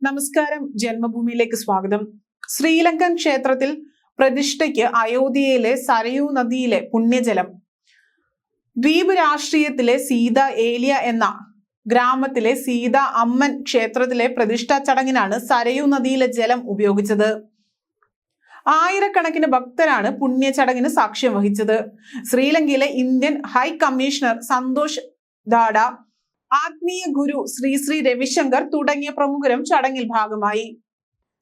നമസ്കാരം, ജന്മഭൂമിയിലേക്ക് സ്വാഗതം. ശ്രീലങ്കൻ ക്ഷേത്രത്തിൽ പ്രതിഷ്ഠയ്ക്ക് അയോധ്യയിലെ സരയൂ നദിയിലെ പുണ്യജലം. ദ്വീപ് രാഷ്ട്രീയത്തിലെ സീത ഏലിയ എന്ന ഗ്രാമത്തിലെ സീത അമ്മൻ ക്ഷേത്രത്തിലെ പ്രതിഷ്ഠാ ചടങ്ങിനാണ് സരയൂ നദിയിലെ ജലം ഉപയോഗിച്ചത്. ആയിരക്കണക്കിന് ഭക്തരാണ് പുണ്യ ചടങ്ങിന് സാക്ഷ്യം വഹിച്ചത്. ശ്രീലങ്കയിലെ ഇന്ത്യൻ ഹൈ കമ്മീഷണർ സന്തോഷ് ദാഡ, ആത്മീയ ഗുരു ശ്രീ രവിശങ്കർ തുടങ്ങിയ പ്രമുഖരും ചടങ്ങിൽ ഭാഗമായി.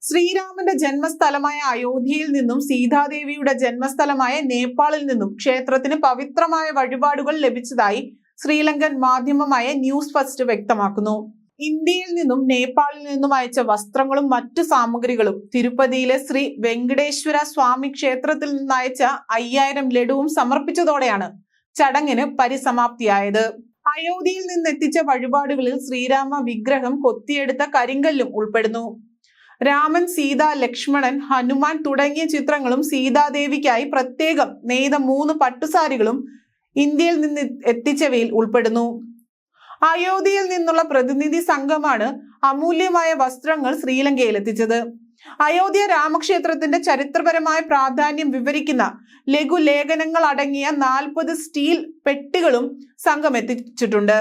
ശ്രീരാമന്റെ ജന്മസ്ഥലമായ അയോധ്യയിൽ നിന്നും സീതാദേവിയുടെ ജന്മസ്ഥലമായ നേപ്പാളിൽ നിന്നും ക്ഷേത്രത്തിന് പവിത്രമായ വഴിപാടുകൾ ലഭിച്ചതായി ശ്രീലങ്കൻ മാധ്യമമായ ന്യൂസ് ഫസ്റ്റ് വ്യക്തമാക്കുന്നു. ഇന്ത്യയിൽ നിന്നും നേപ്പാളിൽ നിന്നും അയച്ച വസ്ത്രങ്ങളും മറ്റു സാമഗ്രികളും തിരുപ്പതിയിലെ ശ്രീ വെങ്കടേശ്വര സ്വാമി ക്ഷേത്രത്തിൽ നിന്ന് അയച്ച 5000 ലഡുവും സമർപ്പിച്ചതോടെയാണ് ചടങ്ങിന് പരിസമാപ്തിയായത്. അയോധ്യയിൽ നിന്നെത്തിച്ച വഴിപാടുകളിൽ ശ്രീരാമ വിഗ്രഹം കൊത്തിയെടുത്ത കരിങ്കല്ലും ഉൾപ്പെടുന്നു. രാമൻ, സീത, ലക്ഷ്മണൻ, ഹനുമാൻ തുടങ്ങിയ ചിത്രങ്ങളും സീതാദേവിക്കായി പ്രത്യേകം നെയ്ത 3 പട്ടുസാരികളും ഇന്ത്യയിൽ നിന്ന് എത്തിച്ചവയിൽ ഉൾപ്പെടുന്നു. അയോധ്യയിൽ നിന്നുള്ള പ്രതിനിധി സംഘമാണ് അമൂല്യമായ വസ്ത്രങ്ങൾ ശ്രീലങ്കയിൽ എത്തിച്ചത്. അയോധ്യ രാമക്ഷേത്രത്തിന്റെ ചരിത്രപരമായ പ്രാധാന്യം വിവരിക്കുന്ന ലഘുലേഖനങ്ങൾ അടങ്ങിയ 40 സ്റ്റീൽ പെട്ടികളും സംഘം എത്തിച്ചിട്ടുണ്ട്.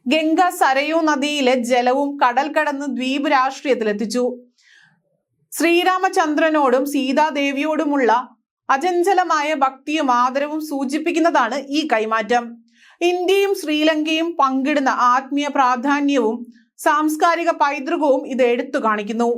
ഗംഗ സരയൂ നദിയിലെ ജലവും കടൽ കടന്ന് ദ്വീപ് രാഷ്ട്രീയത്തിലെത്തിച്ചു. ശ്രീരാമചന്ദ്രനോടും സീതാദേവിയോടുമുള്ള അചഞ്ചലമായ ഭക്തിയും ആദരവും സൂചിപ്പിക്കുന്നതാണ് ഈ കൈമാറ്റം. ഇന്ത്യയും ശ്രീലങ്കയും പങ്കിടുന്ന ആത്മീയ പ്രാധാന്യവും സാംസ്കാരിക പൈതൃകവും ഇത് എടുത്തു കാണിക്കുന്നു.